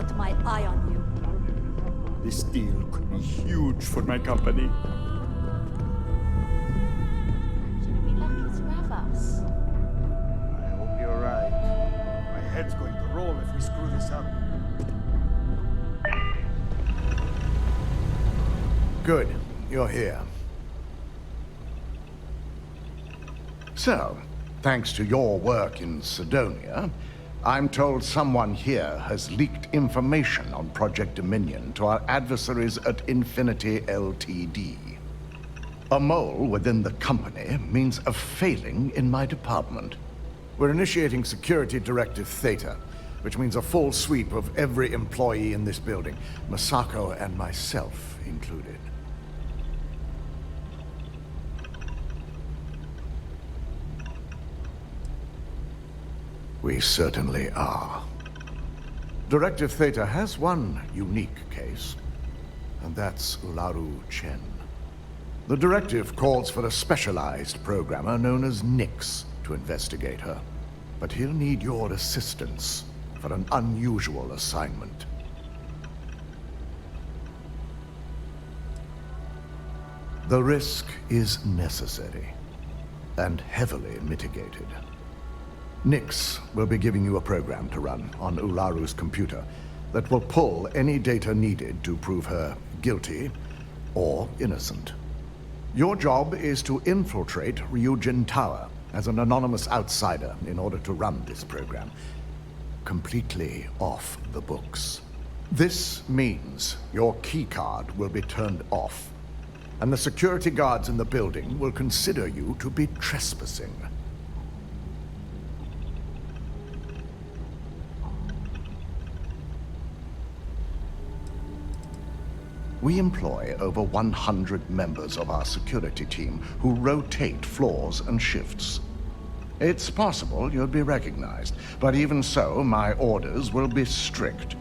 got my eye on you. This deal could be huge for my company. Shouldn't be lucky to have us. I hope you're right. My head's going to roll if we screw this up. Good. You're here. So, thanks to your work in Sidonia, I'm told someone here has leaked information on Project Dominion to our adversaries at Infinity Ltd. A mole within the company means a failing in my department. We're initiating Security Directive Theta, which means a full sweep of every employee in this building, Masako and myself included. We certainly are. Directive Theta has one unique case, and that's Ularu Chen. The directive calls for a specialized programmer known as Nix to investigate her, but he'll need your assistance for an unusual assignment. The risk is necessary and heavily mitigated. Nix will be giving you a program to run on Ularu's computer that will pull any data needed to prove her guilty or innocent. Your job is to infiltrate Ryujin Tower as an anonymous outsider in order to run this program, completely off the books. This means your keycard will be turned off, and the security guards in the building will consider you to be trespassing. We employ over 100 members of our security team who rotate floors and shifts. It's possible you'll be recognized, but even so, my orders will be strict.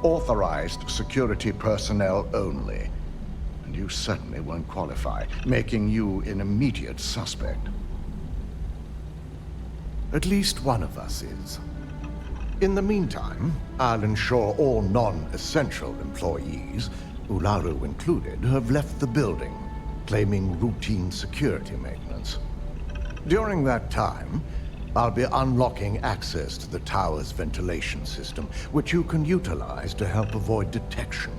Authorized security personnel only. And you certainly won't qualify, making you an immediate suspect. At least one of us is. In the meantime, I'll ensure all non-essential employees, Ularu included, have left the building, claiming routine security maintenance. During that time, I'll be unlocking access to the tower's ventilation system, which you can utilize to help avoid detection.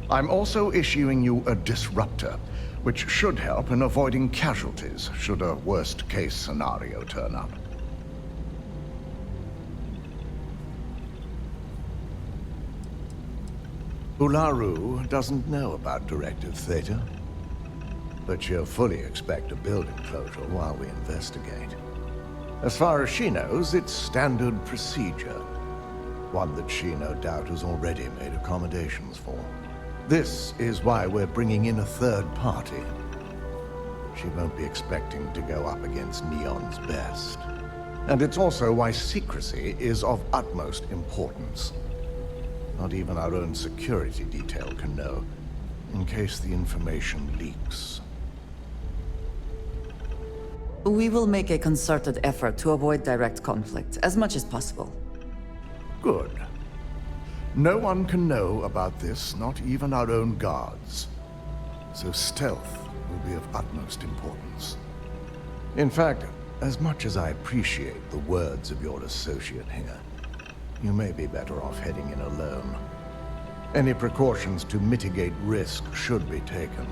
I'm also issuing you a disruptor, which should help in avoiding casualties should a worst-case scenario turn up. Ularu doesn't know about Directive Theta, but she'll fully expect a building closure while we investigate. As far as she knows, it's standard procedure, one that she no doubt has already made accommodations for. This is why we're bringing in a third party. She won't be expecting to go up against Neon's best. And it's also why secrecy is of utmost importance. Not even our own security detail can know, in case the information leaks. We will make a concerted effort to avoid direct conflict, as much as possible. Good. No one can know about this, not even our own guards. So stealth will be of utmost importance. In fact, as much as I appreciate the words of your associate here, you may be better off heading in alone. Any precautions to mitigate risk should be taken.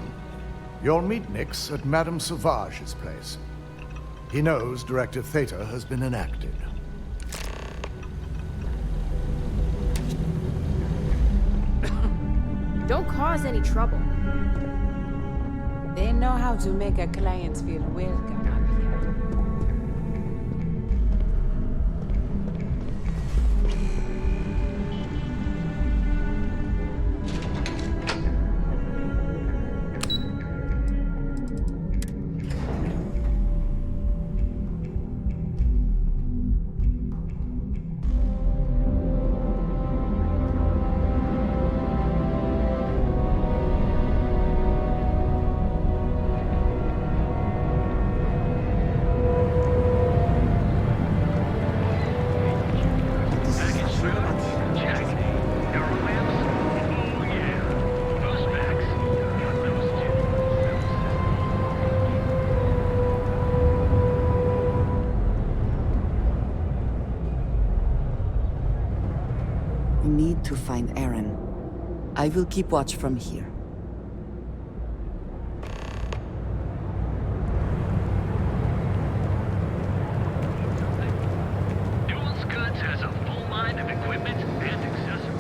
You'll meet Nix at Madame Sauvage's place. He knows Directive Theta has been enacted. Don't cause any trouble. They know how to make a client feel welcome up here. We need to find Aaron. I will keep watch from here. Duels Goods has a full line of equipment and accessories.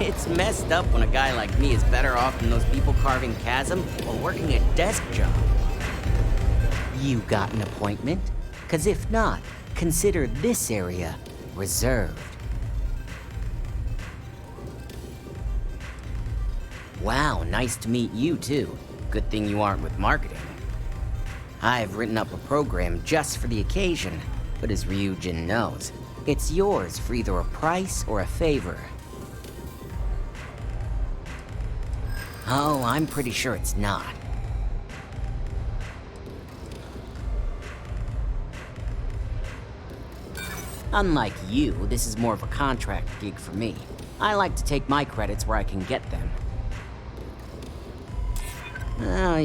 It's messed up when a guy like me is better off than those people carving chasm while working a desk job. You got an appointment? 'Cause if not, consider this area reserved. Wow, nice to meet you too. Good thing you aren't with marketing. I've written up a program just for the occasion, but as Ryujin knows, it's yours for either a price or a favor. Oh, I'm pretty sure it's not. Unlike you, this is more of a contract gig for me. I like to take my credits where I can get them.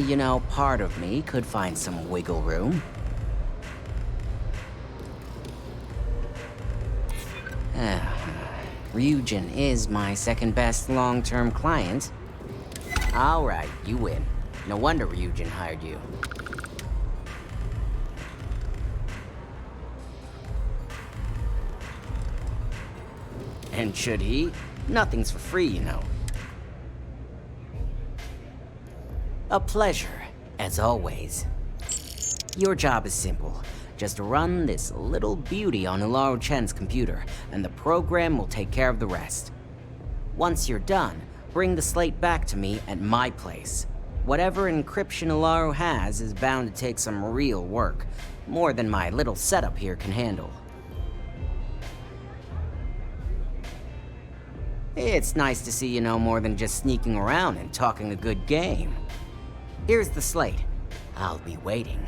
You know, part of me could find some wiggle room. Ryujin is my second best long-term client. All right, you win. No wonder Ryujin hired you. And should he? Nothing's for free, you know. A pleasure, as always. Your job is simple. Just run this little beauty on Ularu Chen's computer, and the program will take care of the rest. Once you're done, bring the slate back to me at my place. Whatever encryption Ularu has is bound to take some real work, more than my little setup here can handle. It's nice to see you know more than just sneaking around and talking a good game. Here's the slate. I'll be waiting.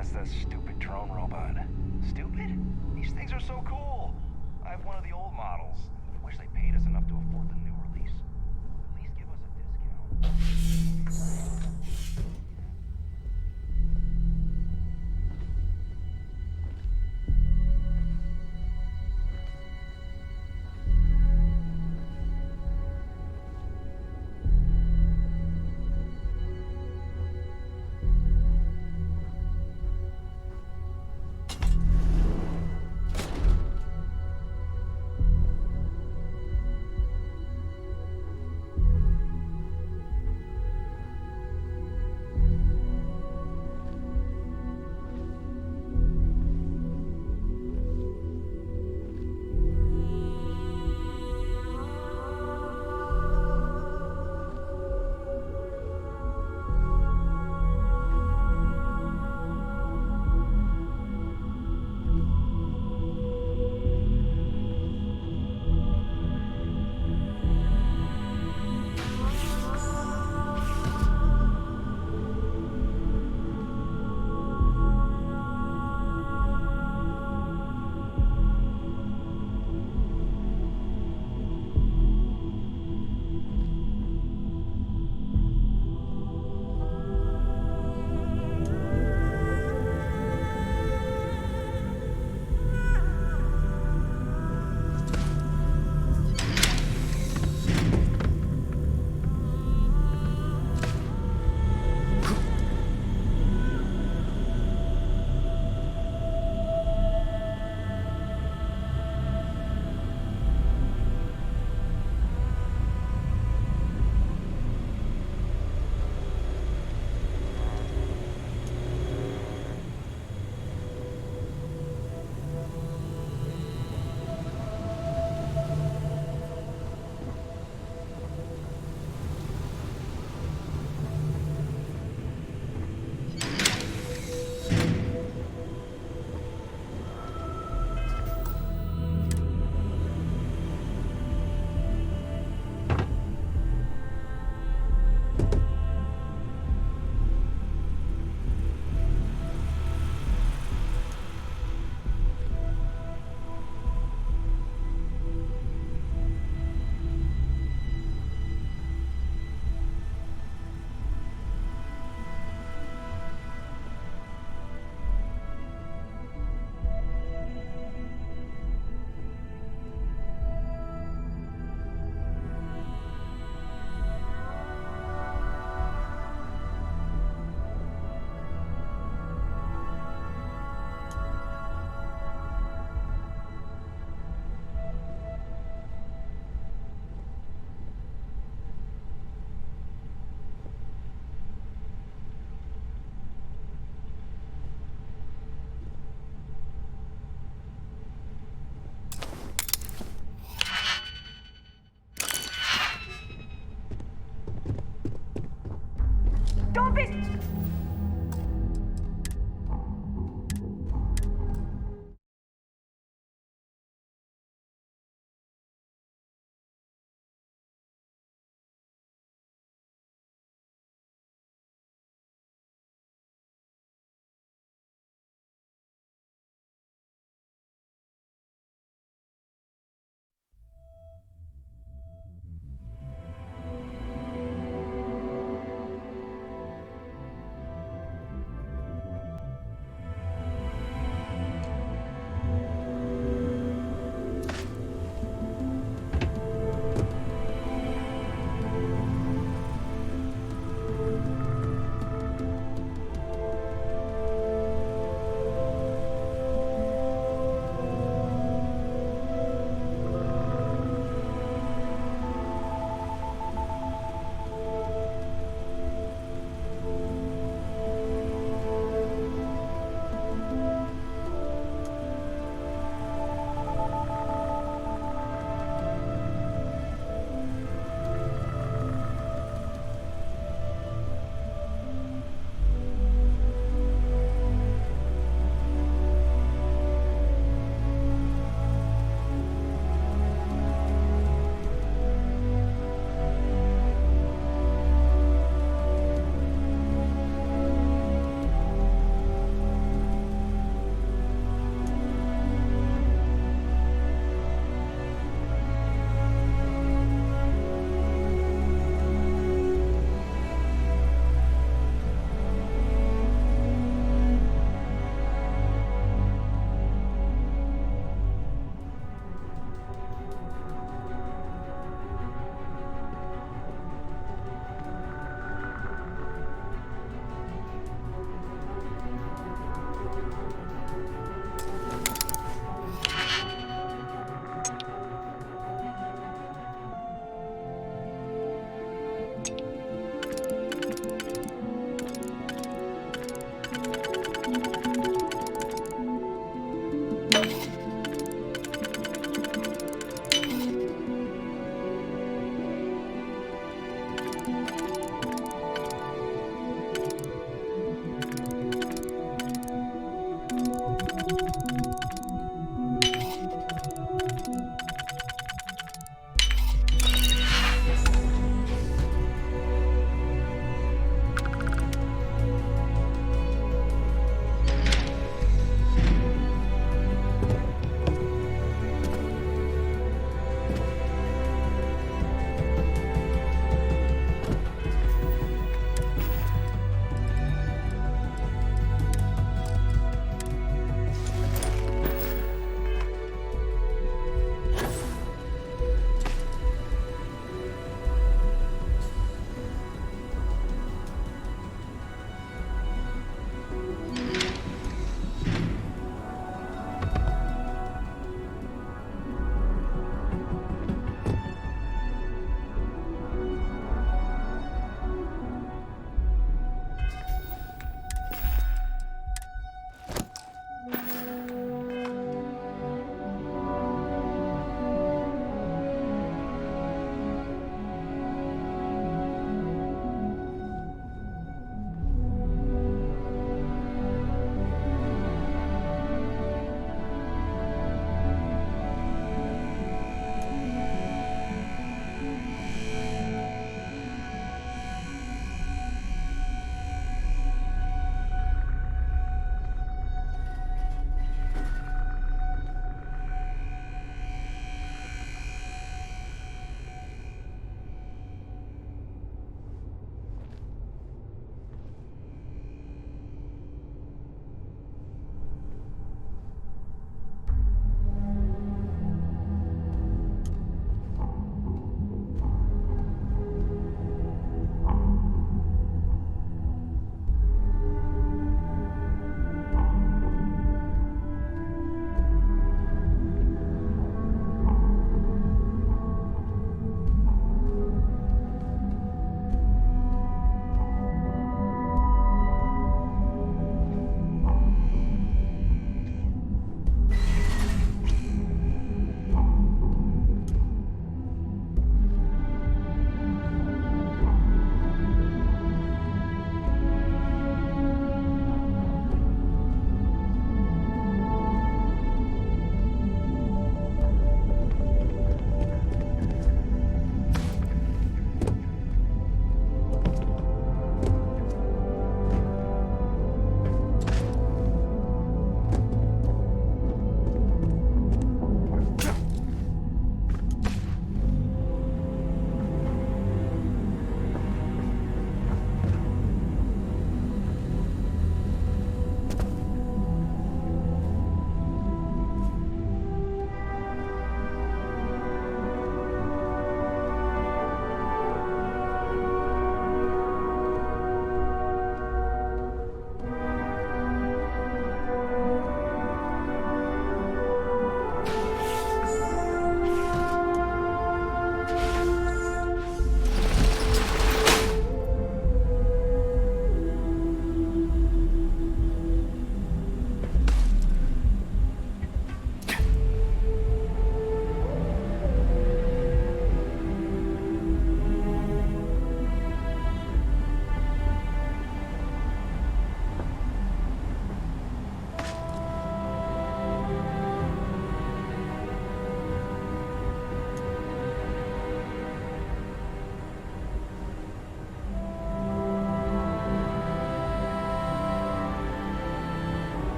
past that stupid drone robot. Stupid? These things are so cool. I have one of the old models. Wish they paid us enough to afford the new release. At least give us a discount.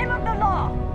name of the law!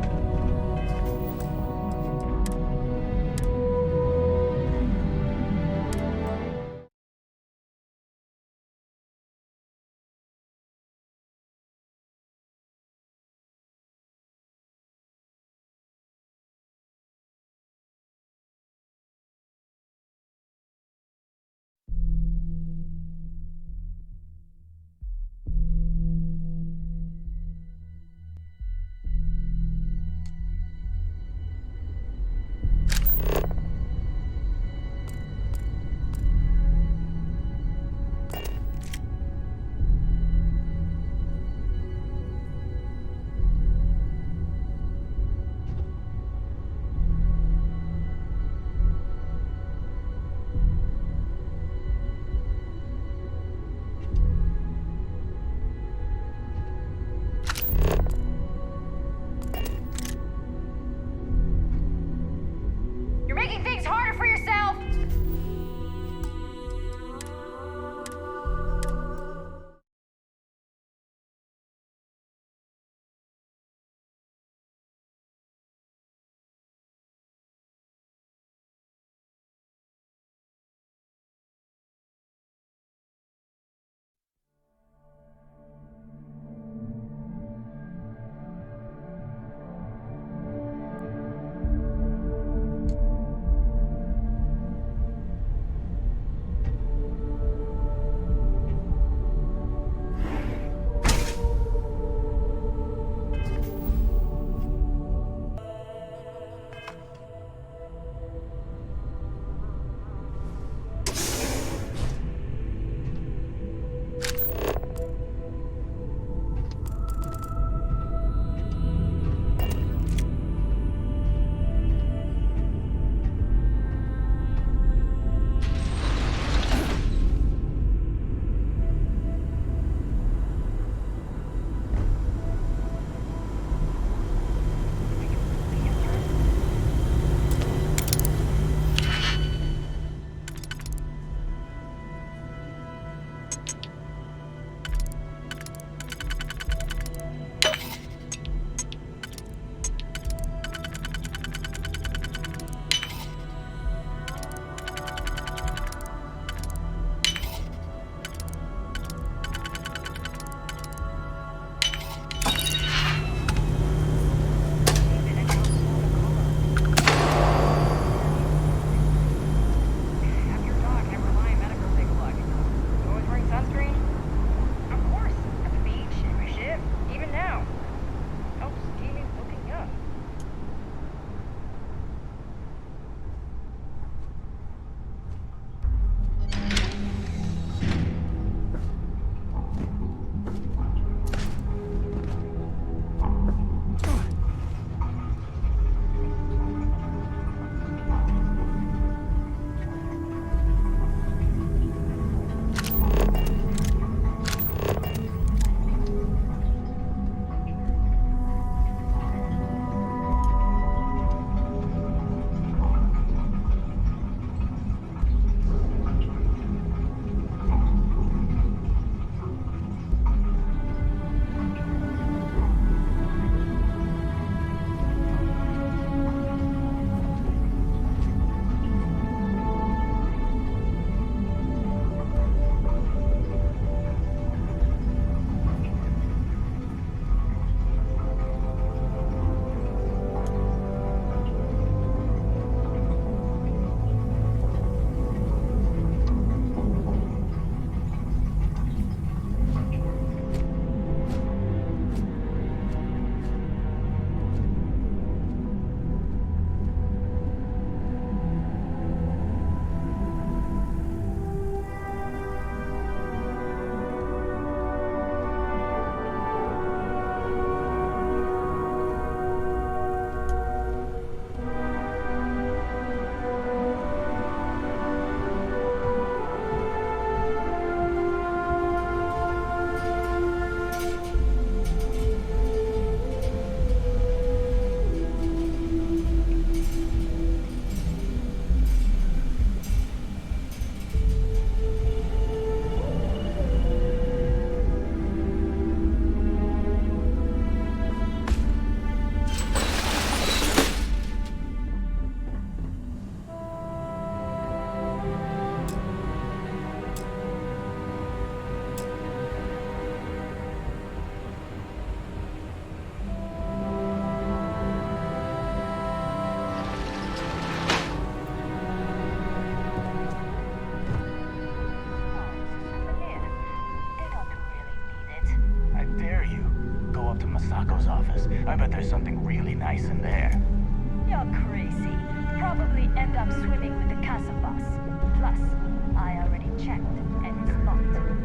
business. I bet there's something really nice in there. You're crazy. Probably end up swimming with the casa boss. Plus, I already checked, and it's locked.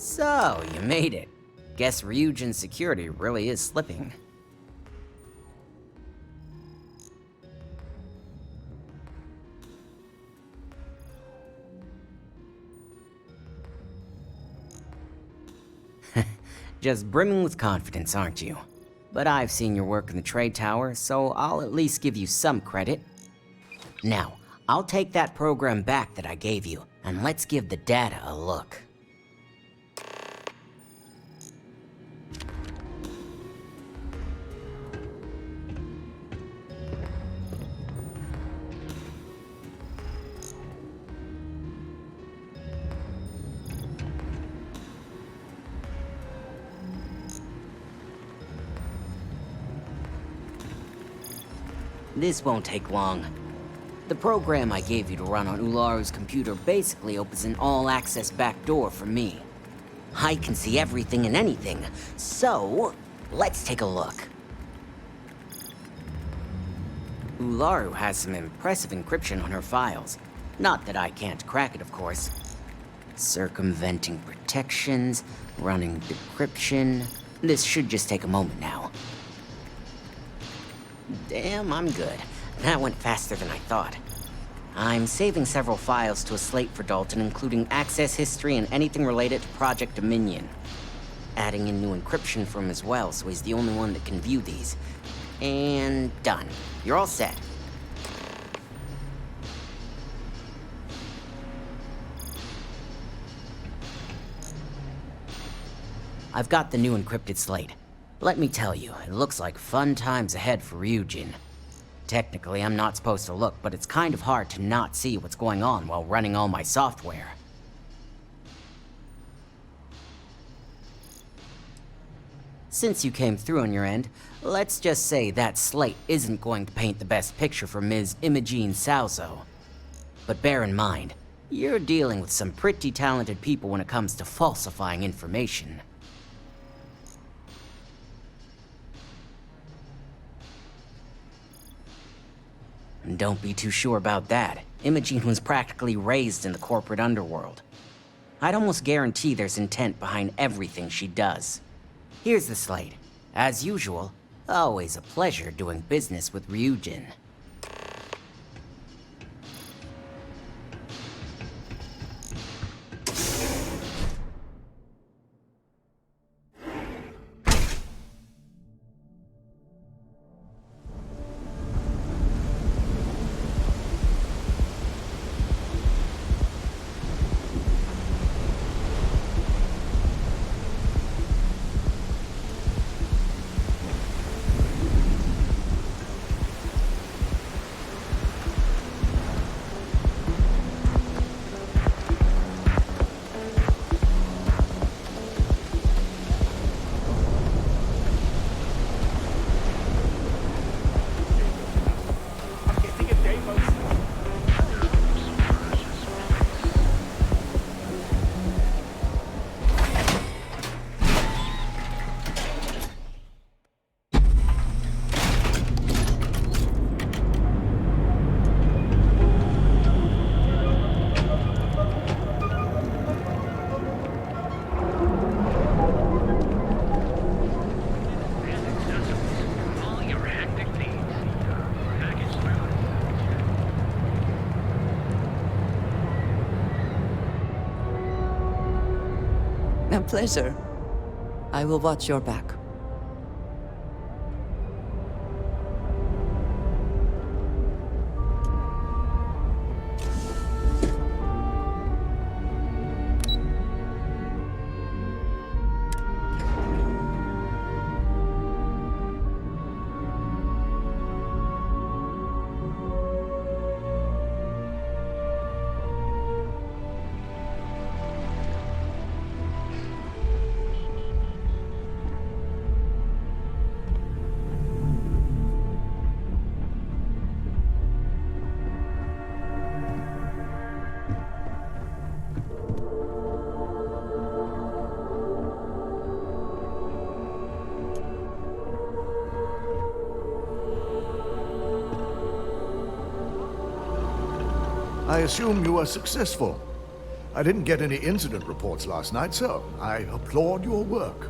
So, you made it. Guess Ryujin's security really is slipping. Just brimming with confidence, aren't you? But I've seen your work in the trade tower, so I'll at least give you some credit. Now, I'll take that program back that I gave you, and let's give the data a look. This won't take long. The program I gave you to run on Ularu's computer basically opens an all-access backdoor for me. I can see everything and anything, so let's take a look. Ularu has some impressive encryption on her files. Not that I can't crack it, of course. Circumventing protections, running decryption. This should just take a moment now. Damn, I'm good. That went faster than I thought. I'm saving several files to a slate for Dalton, including access history and anything related to Project Dominion. Adding in new encryption for him as well, so he's the only one that can view these. And done. You're all set. I've got the new encrypted slate. Let me tell you, it looks like fun times ahead for Ryujin. Technically, I'm not supposed to look, but it's kind of hard to not see what's going on while running all my software. Since you came through on your end, let's just say that slate isn't going to paint the best picture for Ms. Imogene Salzo. But bear in mind, you're dealing with some pretty talented people when it comes to falsifying information. Don't be too sure about that. Imogene was practically raised in the corporate underworld. I'd almost guarantee there's intent behind everything she does. Here's the slate. As usual, always a pleasure doing business with Ryujin. A pleasure. I will watch your back. I assume you are successful. I didn't get any incident reports last night, so I applaud your work.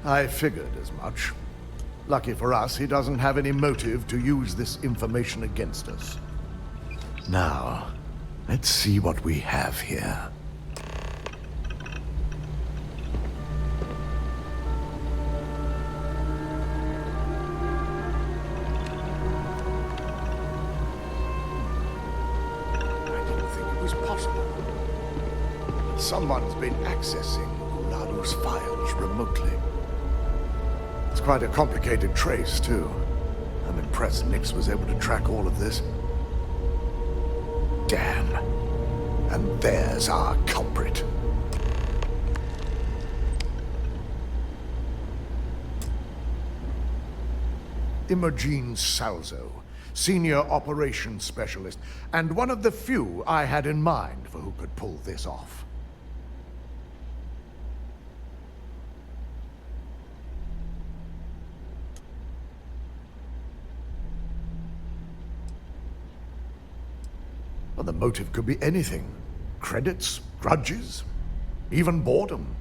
I figured as much. Lucky for us, he doesn't have any motive to use this information against us. Now, let's see what we have here. I didn't think it was possible. Someone's been accessing Ularu's files remotely. It's quite a complicated trace, too. I'm impressed Nix was able to track all of this. Damn. And there's our culprit. Imogene Salzo, Senior Operations Specialist, and one of the few I had in mind for who could pull this off. Well, the motive could be anything. Credits, grudges, even boredom.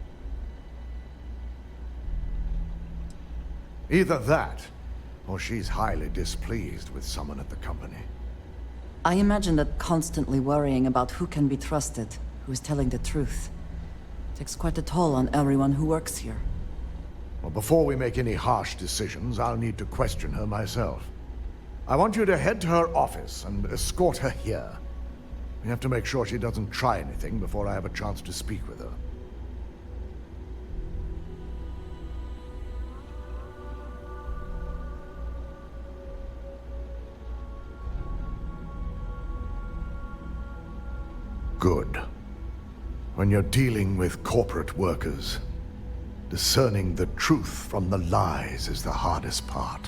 Either that, or she's highly displeased with someone at the company. I imagine that constantly worrying about who can be trusted, who is telling the truth, takes quite a toll on everyone who works here. Well, before we make any harsh decisions, I'll need to question her myself. I want you to head to her office and escort her here. We have to make sure she doesn't try anything before I have a chance to speak with her. Good. When you're dealing with corporate workers, discerning the truth from the lies is the hardest part.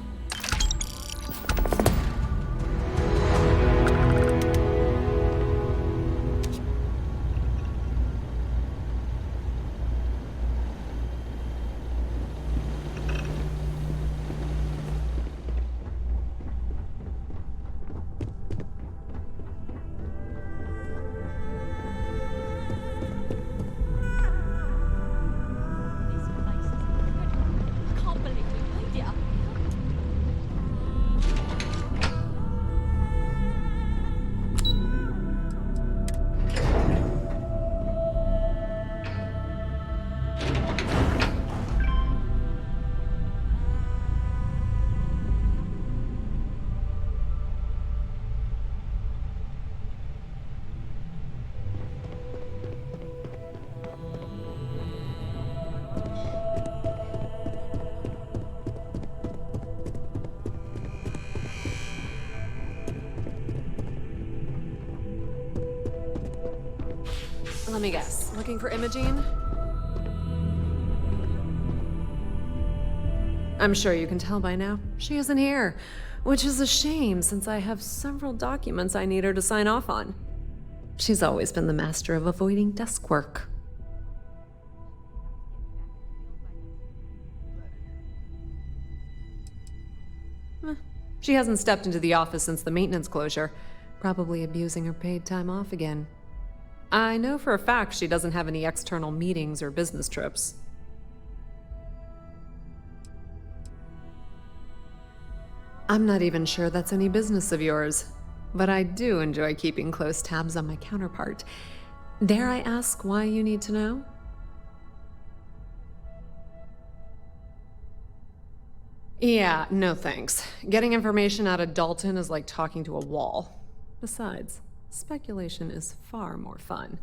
Let me guess. Looking for Imogene? I'm sure you can tell by now. She isn't here, which is a shame since I have several documents I need her to sign off on. She's always been the master of avoiding desk work. She hasn't stepped into the office since the maintenance closure, probably abusing her paid time off again. I know for a fact she doesn't have any external meetings or business trips. I'm not even sure that's any business of yours, but I do enjoy keeping close tabs on my counterpart. Dare I ask why you need to know? Yeah, no thanks. Getting information out of Dalton is like talking to a wall. Besides, speculation is far more fun.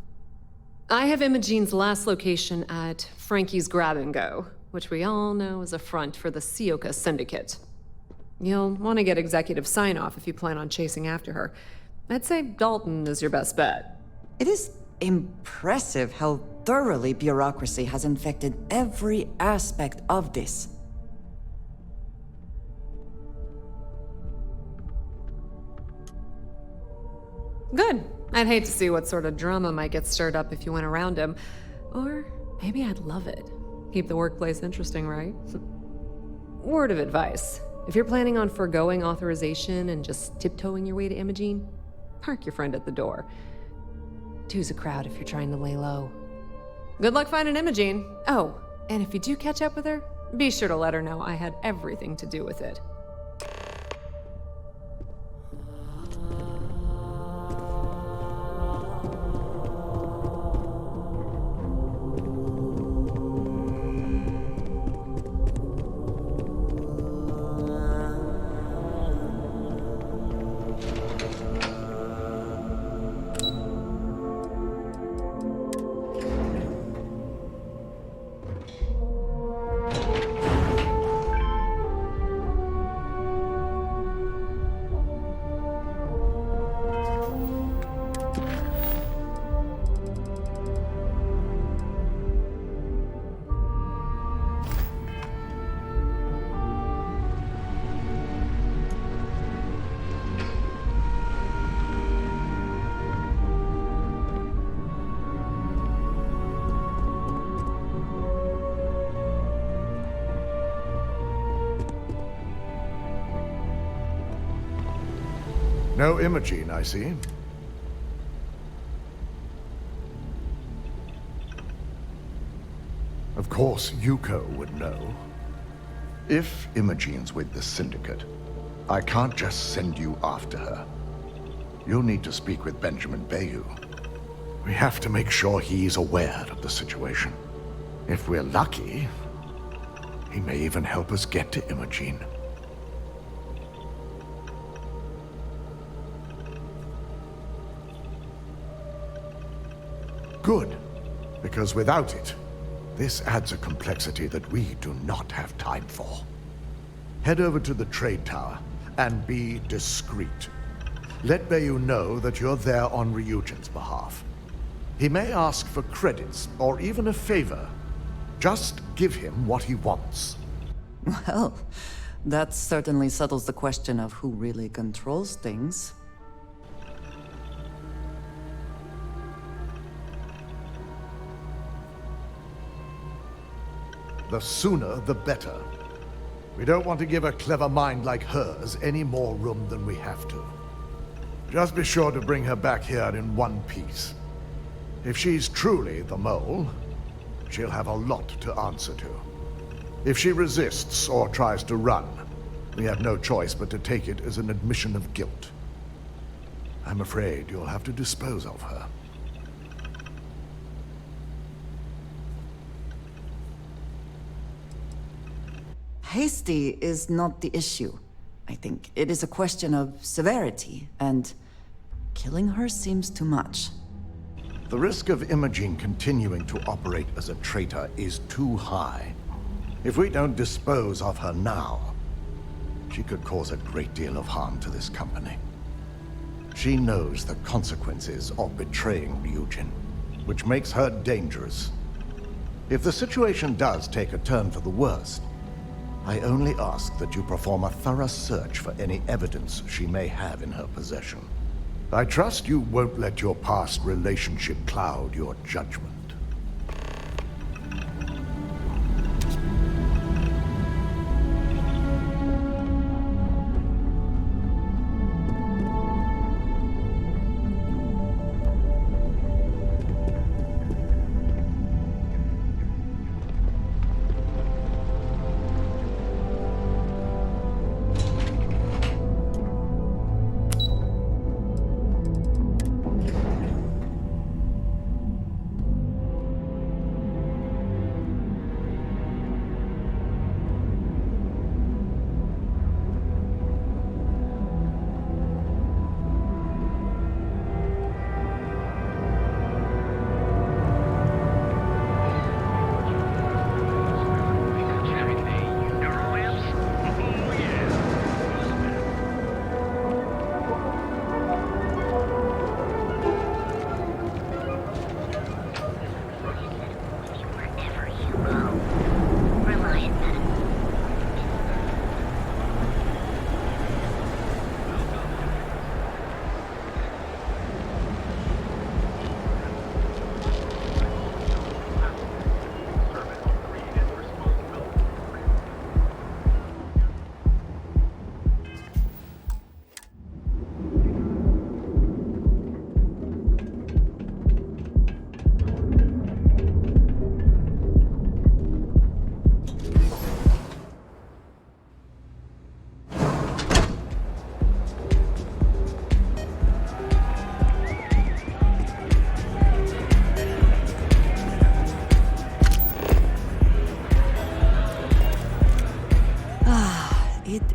I have Imogene's last location at Frankie's Grab and Go, which we all know is a front for the Sioka Syndicate. You'll want to get executive sign-off if you plan on chasing after her. I'd say Dalton is your best bet. It is impressive how thoroughly bureaucracy has infected every aspect of this. Good. I'd hate to see what sort of drama might get stirred up if you went around him. Or maybe I'd love it. Keep the workplace interesting, right? Word of advice. If you're planning on foregoing authorization and just tiptoeing your way to Imogene, park your friend at the door. Two's a crowd if you're trying to lay low. Good luck finding Imogene. Oh, and if you do catch up with her, be sure to let her know I had everything to do with it. No Imogene, I see. Of course, Yuko would know. If Imogene's with the Syndicate, I can't just send you after her. You'll need to speak with Benjamin Bayou. We have to make sure he's aware of the situation. If we're lucky, he may even help us get to Imogene. Good, because without it, this adds a complexity that we do not have time for. Head over to the trade tower and be discreet. Let Bayou know that you're there on Ryujin's behalf. He may ask for credits or even a favor. Just give him what he wants. Well, that certainly settles the question of who really controls things. The sooner, the better. We don't want to give a clever mind like hers any more room than we have to. Just be sure to bring her back here in one piece. If she's truly the mole, she'll have a lot to answer to. If she resists or tries to run, we have no choice but to take it as an admission of guilt. I'm afraid you'll have to dispose of her. Hasty is not the issue. I think it is a question of severity, and killing her seems too much. The risk of Imogene continuing to operate as a traitor is too high. If we don't dispose of her now, she could cause a great deal of harm to this company. She knows the consequences of betraying Ryujin, which makes her dangerous. If the situation does take a turn for the worst, I only ask that you perform a thorough search for any evidence she may have in her possession. I trust you won't let your past relationship cloud your judgment.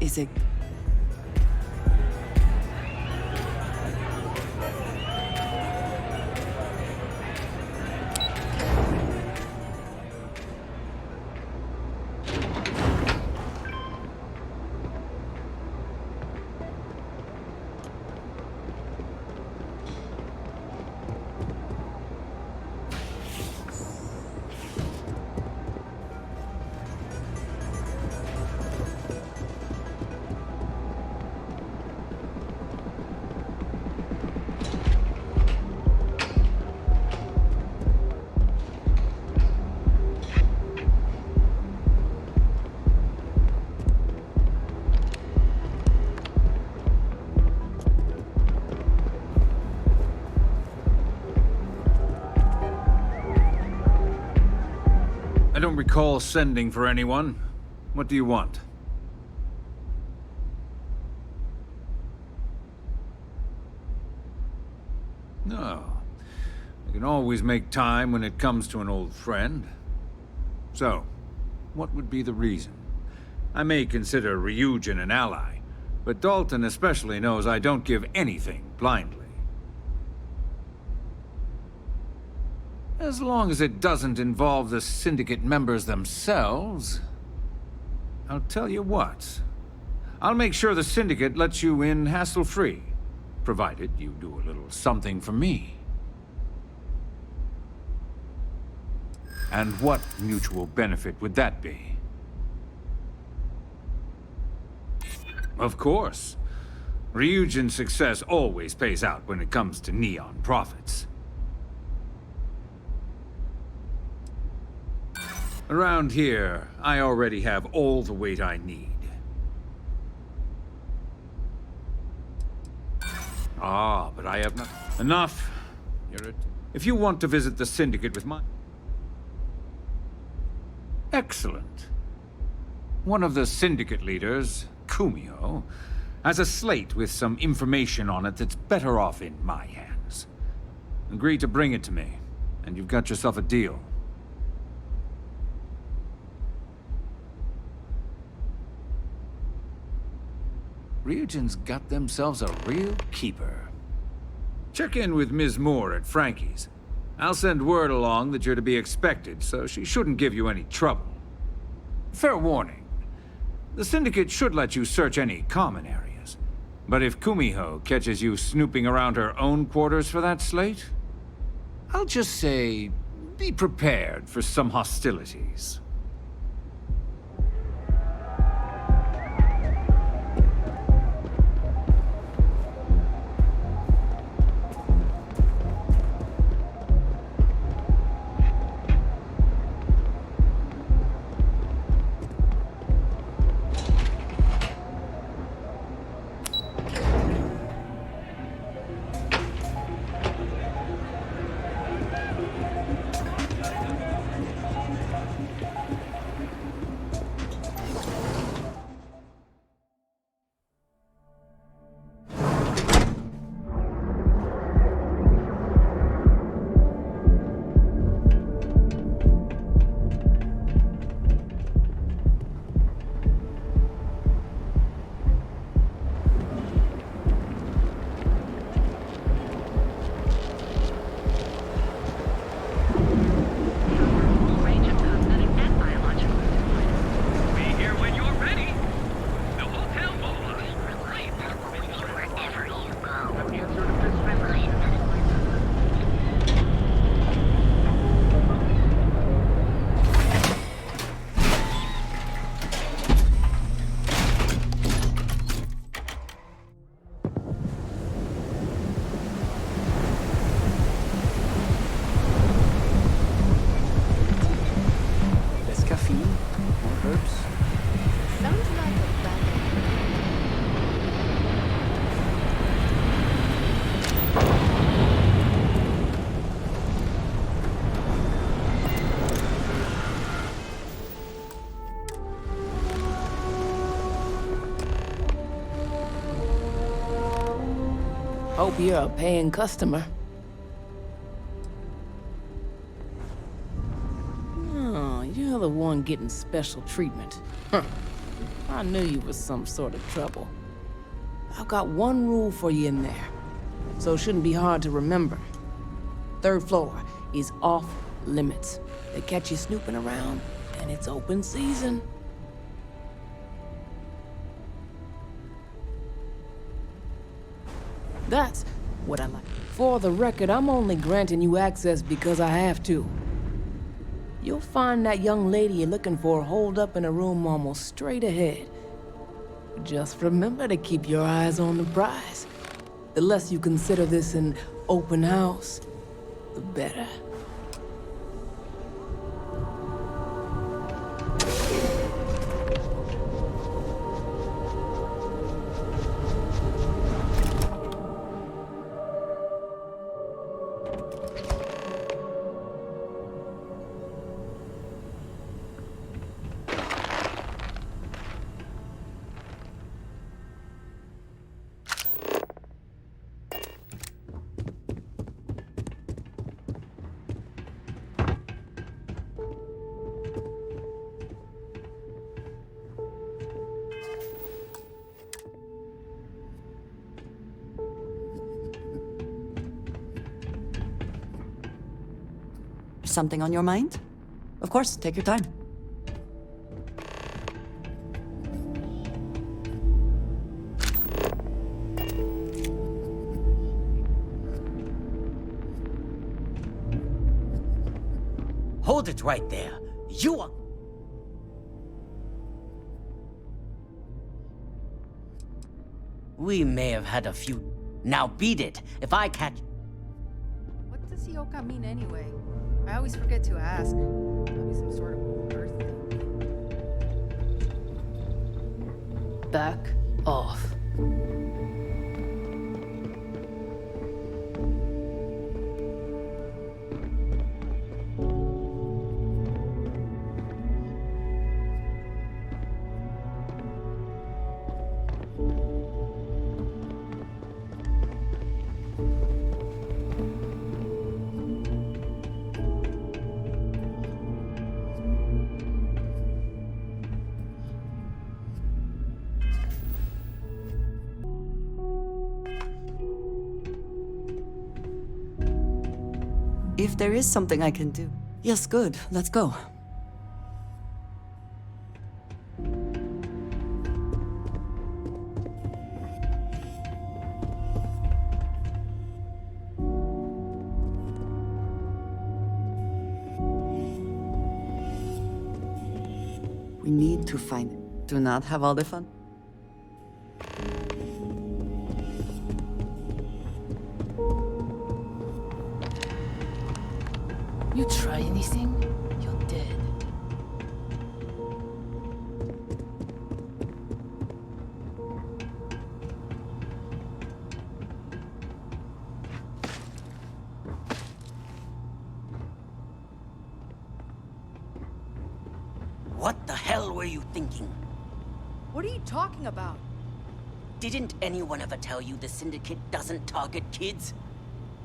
Is it... I don't recall sending for anyone. What do you want? No. I can always make time when it comes to an old friend. So, what would be the reason? I may consider Ryujin an ally, but Dalton especially knows I don't give anything blindly. As long as it doesn't involve the Syndicate members themselves, I'll tell you what. I'll make sure the Syndicate lets you in hassle-free, provided you do a little something for me. And what mutual benefit would that be? Of course. Ryujin's success always pays out when it comes to Neon profits. Around here, I already have all the weight I need. Ah, but I have not... Enough! If you want to visit the Syndicate with my... Excellent. One of the Syndicate leaders, Kumio, has a slate with some information on it that's better off in my hands. Agree to bring it to me, and you've got yourself a deal. Ryujin's got themselves a real keeper. Check in with Ms. Moore at Frankie's. I'll send word along that you're to be expected, so she shouldn't give you any trouble. Fair warning. The Syndicate should let you search any common areas. But if Kumiho catches you snooping around her own quarters for that slate, I'll just say, be prepared for some hostilities. Hope you're a paying customer. Oh, you're the one getting special treatment. Huh. I knew you was some sort of trouble. I've got one rule for you in there, so it shouldn't be hard to remember. Third floor is off limits. They catch you snooping around, and it's open season. That's what I like. For the record, I'm only granting you access because I have to. You'll find that young lady you're looking for holed up in a room almost straight ahead. Just remember to keep your eyes on the prize. The less you consider this an open house, the better. Something on your mind? Of course, take your time. Hold it right there. You are... We may have had a few... Now beat it. If I catch... What does Yoka mean anyway? I always forget to ask. Probably some sort of old earth thing. Back off. If there is something I can do. Yes, good. Let's go. We need to find it. Do not have all the fun. You try anything, you're dead. What the hell were you thinking? What are you talking about? Didn't anyone ever tell you the Syndicate doesn't target kids?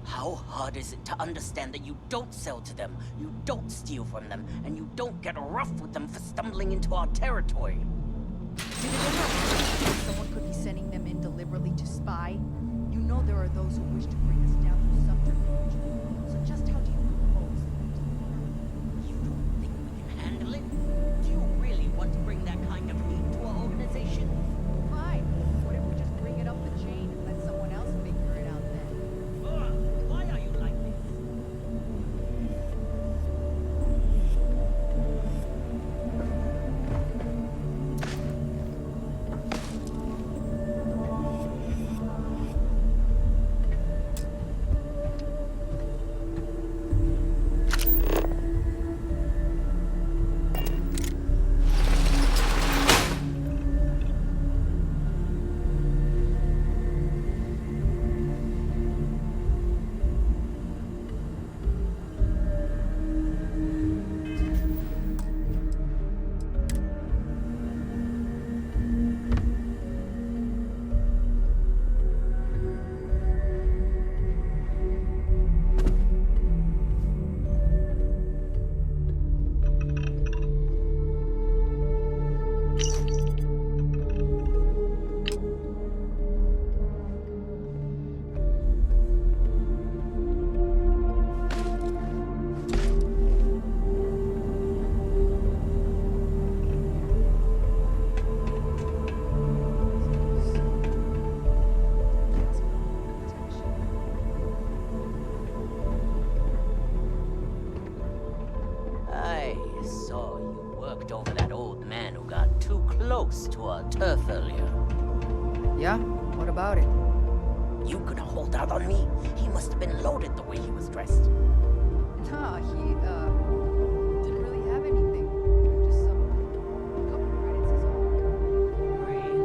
How hard is it to understand that you don't sell to them, you don't steal from them, and you don't get rough with them for stumbling into our territory? Did it ever occur to you someone could be sending them in deliberately to spy? You know there are those who wish to bring us down through subterfuge. So just how do you propose that? You don't think we can handle it? Do you really want to bring that kind of heat to our organization? Fine. What if we just bring it up the chain and let someone else figure it out then? Why are you like this? looked over that old man who got too close to our turf earlier. Yeah? What about it? You gonna hold out on me? He must have been loaded the way he was dressed. Nah, he, didn't really have anything. Just some couple credits is all. Really?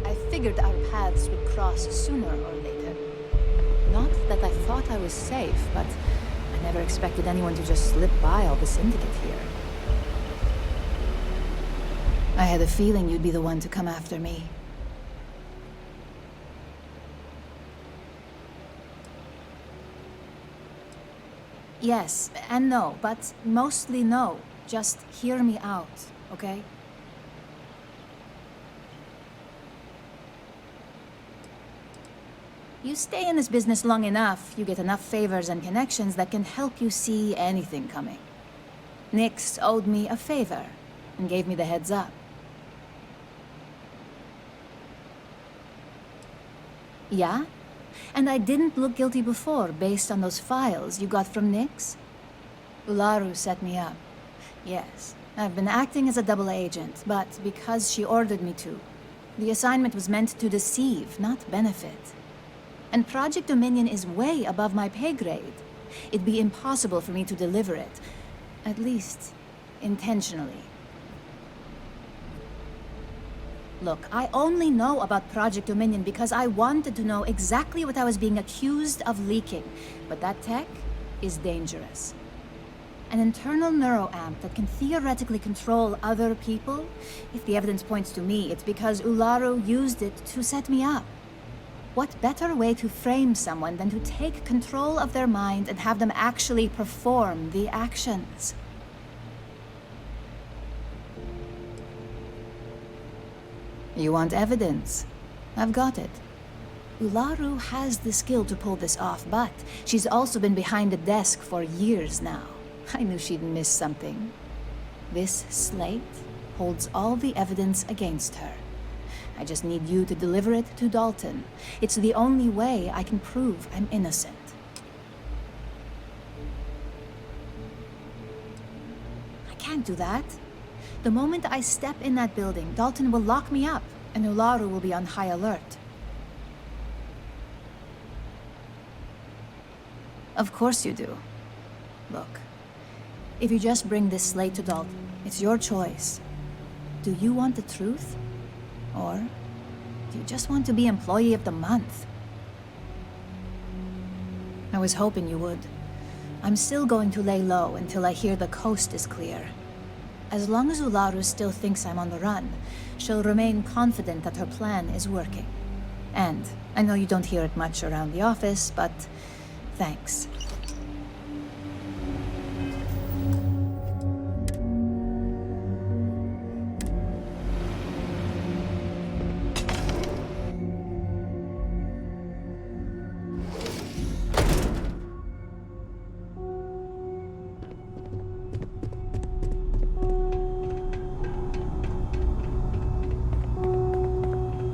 I figured our paths would cross sooner or later. Not that I thought I was safe, but I never expected anyone to just slip by all the syndicate here. I had a feeling you'd be the one to come after me. Yes, and no, but mostly no. Just hear me out, okay? You stay in this business long enough, you get enough favors and connections that can help you see anything coming. Nix owed me a favor and gave me the heads up. Yeah? And I didn't look guilty before, based on those files you got from Nix? Ularu set me up. Yes, I've been acting as a double agent, but because she ordered me to. The assignment was meant to deceive, not benefit. And Project Dominion is way above my pay grade. It'd be impossible for me to deliver it. At least, intentionally. Look, I only know about Project Dominion because I wanted to know exactly what I was being accused of leaking. But that tech is dangerous. An internal neuroamp that can theoretically control other people? If the evidence points to me, it's because Ularu used it to set me up. What better way to frame someone than to take control of their mind and have them actually perform the actions? You want evidence? I've got it. Ularu has the skill to pull this off, but she's also been behind the desk for years now. I knew she'd miss something. This slate holds all the evidence against her. I just need you to deliver it to Dalton. It's the only way I can prove I'm innocent. I can't do that. The moment I step in that building, Dalton will lock me up, and Ularu will be on high alert. Of course you do. Look, if you just bring this slate to Dalton, it's your choice. Do you want the truth? Or do you just want to be Employee of the Month? I was hoping you would. I'm still going to lay low until I hear the coast is clear. As long as Ularu still thinks I'm on the run, she'll remain confident that her plan is working. And I know you don't hear it much around the office, but thanks.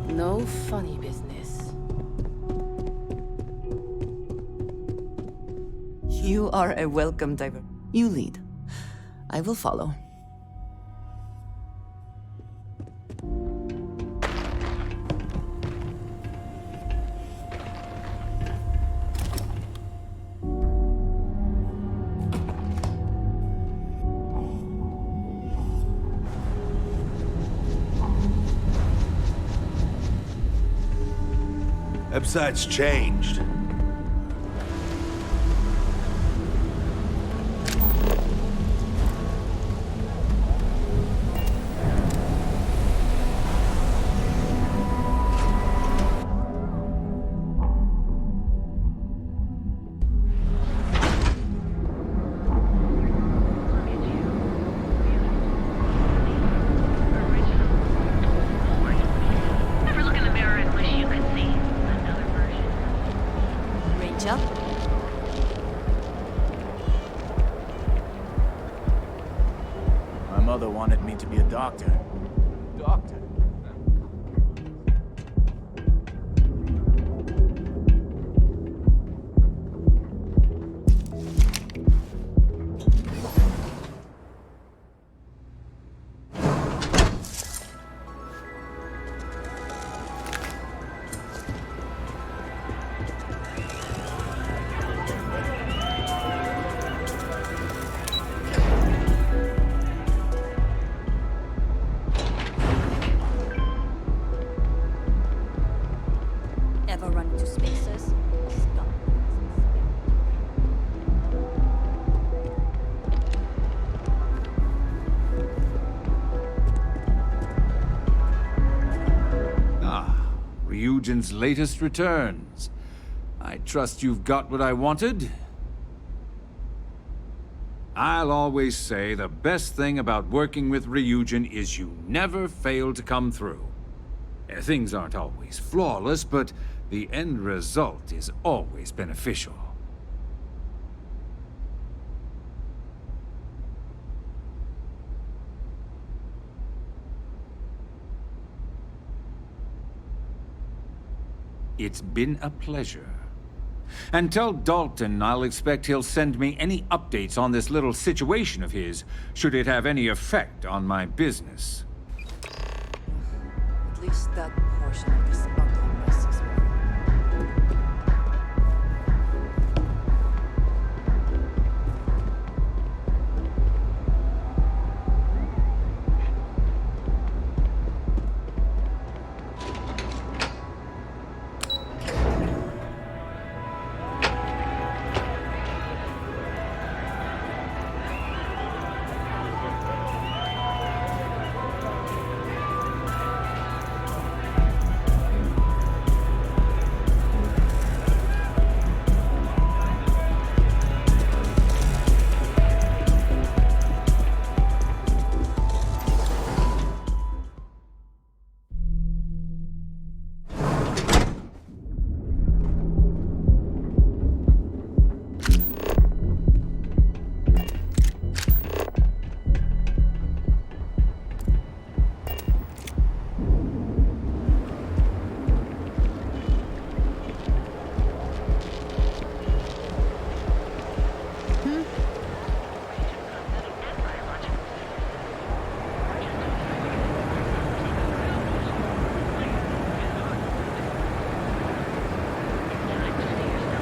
No funny business. You are a welcome diver. You lead. I will follow. Website's changed. Never look in the mirror and wish you could see another version. Rachel? My mother wanted me to be a doctor. Doctor? run into spaces. Stop. Ah, Ryujin's latest returns. I trust you've got what I wanted? I'll always say the best thing about working with Ryujin is you never fail to come through. Things aren't always flawless, but the end result is always beneficial. It's been a pleasure. And tell Dalton I'll expect he'll send me any updates on this little situation of his, should it have any effect on my business. At least that portion of the smuggling mess is well.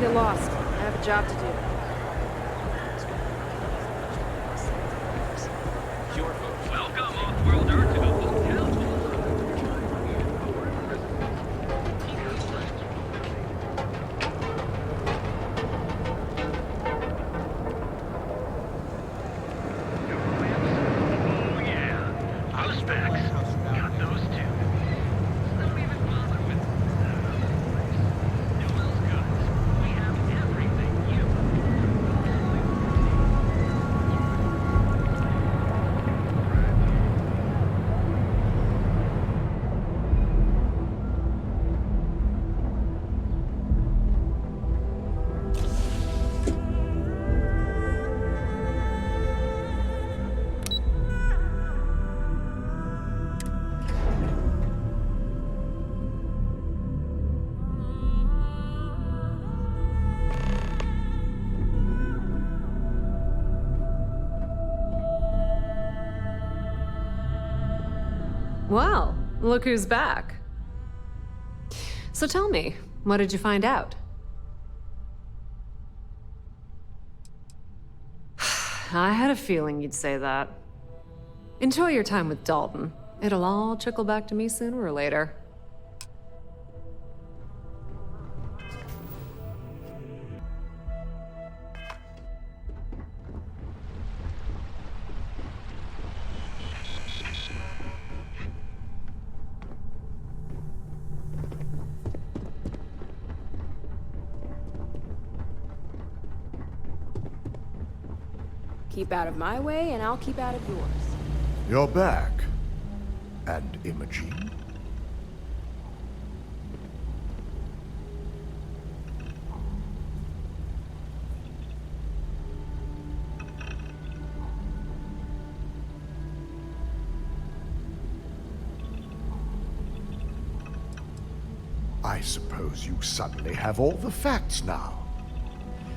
Get lost. I have a job to do. Welcome, off-worlder, to the hotel. Oh yeah, house packs. Got those too. Don't even bother with Newell's goods. We have everything you. Well, look who's back. So tell me, what did you find out? I had a feeling you'd say that. Enjoy your time with Dalton. It'll all trickle back to me sooner or later. Keep out of my way, and I'll keep out of yours. You're back. And Imogene? I suppose you suddenly have all the facts now.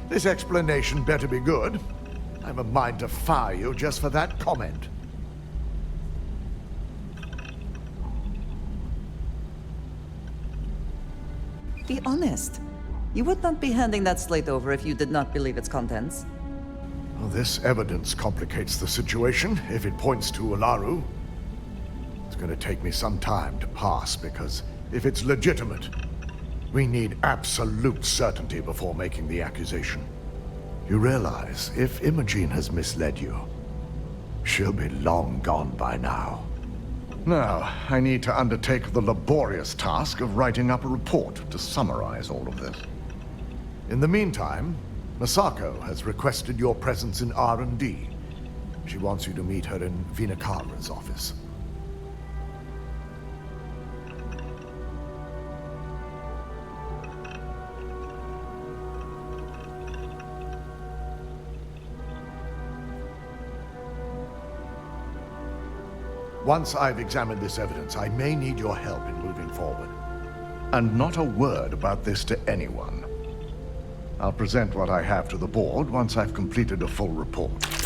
This explanation better be good. I have a mind to fire you just for that comment. Be honest. You would not be handing that slate over if you did not believe its contents. Well, this evidence complicates the situation if it points to Ularu. It's going to take me some time to pass because if it's legitimate, We need absolute certainty before making the accusation. You realize, if Imogene has misled you, she'll be long gone by now. Now, I need to undertake the laborious task of writing up a report to summarize all of this. In the meantime, Masako has requested your presence in R&D. She wants you to meet her in Vinakara's office. Once I've examined this evidence, I may need your help in moving forward. And not a word about this to anyone. I'll present what I have to the board once I've completed a full report.